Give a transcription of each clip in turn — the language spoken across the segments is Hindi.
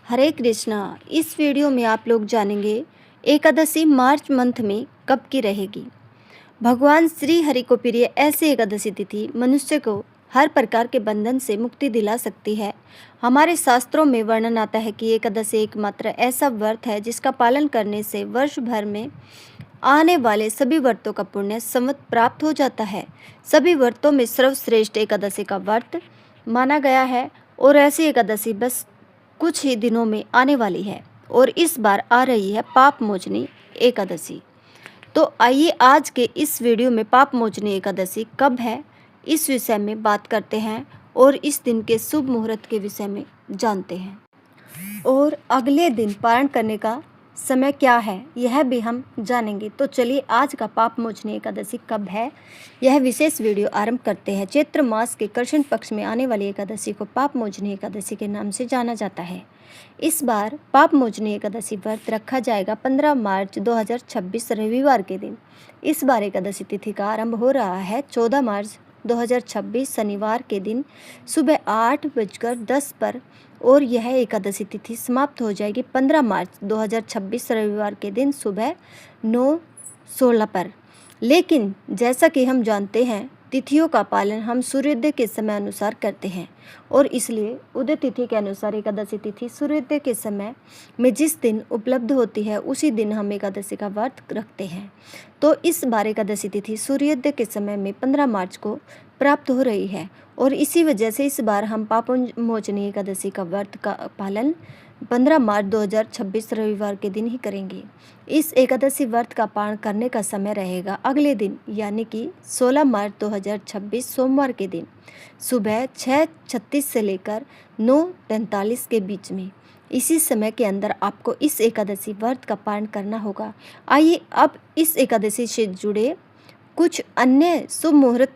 हरे कृष्णा। इस वीडियो में आप लोग जानेंगे एकादशी मार्च मंथ में कब की रहेगी। भगवान श्री हरि को प्रिय ऐसी एकादशी तिथि मनुष्य को हर प्रकार के बंधन से मुक्ति दिला सकती है। हमारे शास्त्रों में वर्णन आता है कि एकादशी एकमात्र ऐसा व्रत है जिसका पालन करने से वर्ष भर में आने वाले सभी व्रतों का पुण्य संवत प्राप्त हो जाता है। सभी व्रतों में सर्वश्रेष्ठ एकादशी का व्रत माना गया है और ऐसी एकादशी बस कुछ ही दिनों में आने वाली है और इस बार आ रही है पाप मोचनी एकादशी। तो आइए आज के इस वीडियो में पाप मोचनी एकादशी कब है इस विषय में बात करते हैं और इस दिन के शुभ मुहूर्त के विषय में जानते हैं और अगले दिन पारण करने का समय क्या है यह भी हम जानेंगे। तो चलिए आज का पाप मोचनी एकादशी कब है यह विशेष वीडियो आरंभ करते हैं। चैत्र मास के कृष्ण पक्ष में आने वाली एकादशी को पाप मोचनी एकादशी के नाम से जाना जाता है। इस बार पाप मोचनी एकादशी व्रत रखा जाएगा 15 मार्च 2026 रविवार के दिन। इस बार एकादशी तिथि का आरंभ हो रहा है 14 मार्च 2026 शनिवार के दिन सुबह 8:10 पर और यह एकादशी तिथि समाप्त हो जाएगी 15 मार्च 2026 रविवार के दिन सुबह 9:16 पर। लेकिन जैसा कि हम जानते हैं तिथियों का पालन हम सूर्योदय के समय अनुसार करते हैं और इसलिए उदय तिथि के अनुसार एकादशी तिथि सूर्योदय के समय में जिस दिन उपलब्ध होती है उसी दिन हम एकादशी का व्रत रखते हैं। तो इस बार एकादशी तिथि सूर्योदय के समय में 15 मार्च को प्राप्त हो रही है और इसी वजह से इस बार हम पाप मोचनी एकादशी का व्रत का पालन 15 मार्च 2026 रविवार के दिन ही करेंगे। इस एकादशी व्रत का पालन करने का समय रहेगा अगले दिन यानी कि 16 मार्च 2026 सोमवार के दिन सुबह 6:36 से लेकर 9:43 के बीच में। इसी समय के अंदर आपको इस एकादशी व्रत का पालन करना होगा। आइए अब इस एकादशी से जुड़े कुछ अन्य शुभ मुहूर्त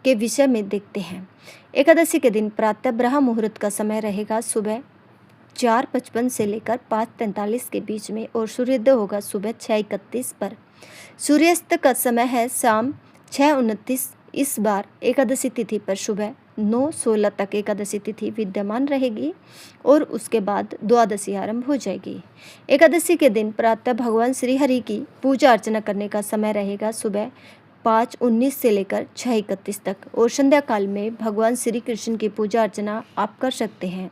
के विषय में देखते हैं। एकादशी के दिन प्रातः ब्रह्म मुहूर्त का समय रहेगा सुबह 4:55 से लेकर 5:43 के बीच में और सूर्योदय होगा सुबह 6:31 पर। सूर्यास्त का समय है शाम 6:29। इस बार एकादशी तिथि पर सुबह 9:16 तक एकादशी तिथि विद्यमान रहेगी और उसके बाद द्वादशी आरंभ हो जाएगी। एकादशी के दिन प्रातः भगवान श्री हरि की पूजा अर्चना करने का समय रहेगा सुबह 5:19 से लेकर 6:31 तक और संध्या काल में भगवान श्री कृष्ण की पूजा अर्चना आप कर सकते हैं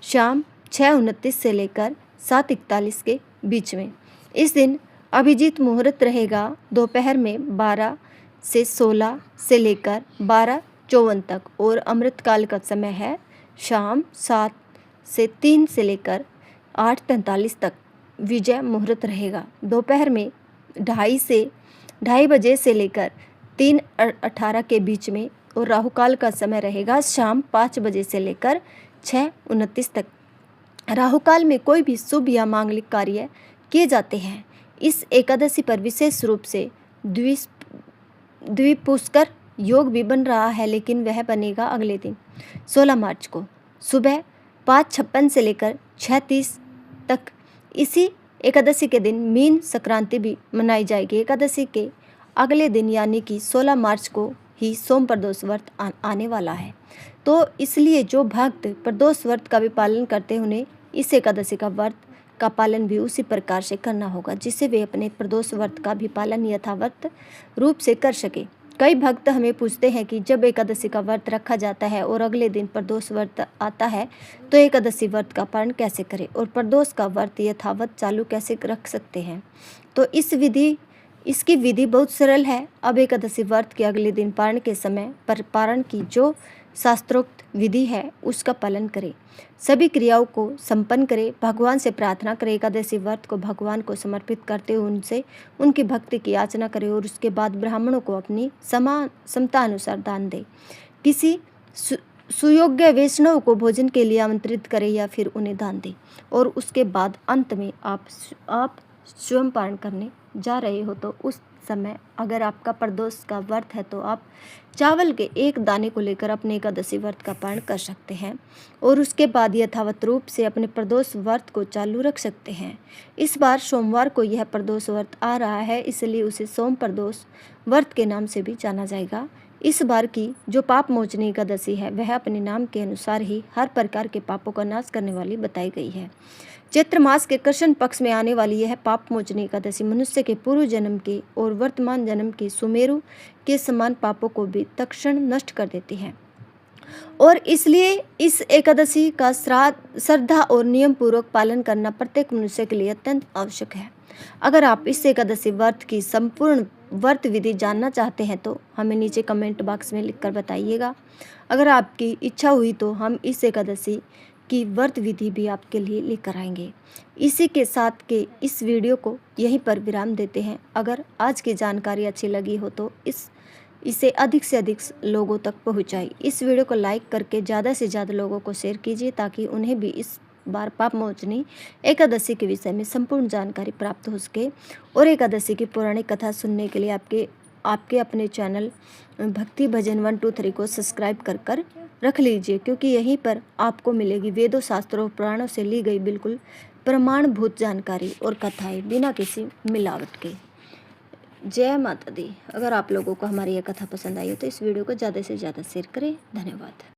शाम 6:29 से लेकर 7:41 के बीच में। इस दिन अभिजीत मुहूर्त रहेगा दोपहर में 12 से 16 से लेकर 12:54 तक और अमृत काल का समय है शाम 7 से 3 से लेकर 8:43 तक। विजय मुहूर्त रहेगा दोपहर में 2:30 बजे से लेकर 3:18 के बीच में और राहु काल का समय रहेगा शाम 5 बजे से लेकर 6:29 तक। राहु काल में कोई भी शुभ या मांगलिक कार्य किए जाते हैं। इस एकादशी पर विशेष रूप से द्विपुष्कर योग भी बन रहा है लेकिन वह बनेगा अगले दिन 16 मार्च को सुबह 5:56 से लेकर 6:30 तक। इसी एकादशी के दिन मीन संक्रांति भी मनाई जाएगी। एकादशी के अगले दिन यानी कि 16 मार्च को ही सोम प्रदोष व्रत आने वाला है। तो इसलिए जो भक्त प्रदोष व्रत का भी पालन करते हैं उन्हें इस एकादशी का व्रत का पालन भी उसी प्रकार से करना होगा जिससे वे अपने प्रदोष व्रत का भी पालन यथावत रूप से कर सके। कई भक्त हमें पूछते हैं कि जब एकादशी का व्रत रखा जाता है और अगले दिन प्रदोष व्रत आता है तो एकादशी व्रत का पालन कैसे करें और प्रदोष का व्रत यथावत चालू कैसे रख सकते हैं। तो इसकी विधि बहुत सरल है। अब एकादशी व्रत के अगले दिन पारण के समय पर पारण की जो शास्त्रोक्त विधि है उसका पालन करें। सभी क्रियाओं को संपन्न करें। भगवान से प्रार्थना करें। एकादशी व्रत को भगवान को समर्पित करते हुए उनसे उनकी भक्ति की याचना करें और उसके बाद ब्राह्मणों को अपनी क्षमता अनुसार दान दें। किसी सुयोग्य वैष्णव को भोजन के लिए आमंत्रित करें या फिर उन्हें दान दें और उसके बाद अंत में आप स्वयं पारण करने जा रहे हो तो उस समय अगर आपका प्रदोष का व्रत है तो आप चावल के एक दाने को लेकर अपने एकादशी व्रत का पारण कर सकते हैं और उसके बाद यथावत रूप से अपने प्रदोष व्रत को चालू रख सकते हैं। इस बार सोमवार को यह प्रदोष व्रत आ रहा है इसलिए उसे सोम प्रदोष व्रत के नाम से भी जाना जाएगा। इस बार की जो पाप मोचनी एकादशी है वह अपने नाम के अनुसार ही हर प्रकार के पापों का नाश करने वाली बताई गई है। चैत्र मास के कृष्ण पक्ष में आने वाली यह पाप मोचनी एकादशी मनुष्य के पूर्व जन्म के और वर्तमान जन्म के सुमेरु के समान पापों को भी तत्क्षण नष्ट कर देती है और इसलिए इस एकादशी का श्रद्धा और नियम पूर्वक पालन करना प्रत्येक मनुष्य के लिए अत्यंत आवश्यक है। अगर आप इस एकादशी व्रत की संपूर्ण व्रत विधि जानना चाहते हैं तो हमें नीचे कमेंट बॉक्स में लिखकर बताइएगा। अगर आपकी इच्छा हुई तो हम इस एकादशी की व्रत विधि भी आपके लिए लेकर आएंगे। इसी के साथ के इस वीडियो को यहीं पर विराम देते हैं। अगर आज की जानकारी अच्छी लगी हो तो इसे अधिक से अधिक लोगों तक पहुंचाएं। इस वीडियो को लाइक करके ज़्यादा से ज़्यादा लोगों को शेयर कीजिए ताकि उन्हें भी इस बार पाप मोचनी एकादशी के विषय में संपूर्ण जानकारी प्राप्त हो सके। और एकादशी की पौराणिक कथा सुनने के लिए आपके अपने चैनल भक्ति भजन 123 को सब्सक्राइब कर रख लीजिए, क्योंकि यहीं पर आपको मिलेगी वेदों शास्त्रों और पुराणों से ली गई बिल्कुल प्रमाणभूत जानकारी और कथाएं बिना किसी मिलावट के। जय माता दी। अगर आप लोगों को हमारी यह कथा पसंद आई हो तो इस वीडियो को ज़्यादा से ज़्यादा शेयर करें। धन्यवाद।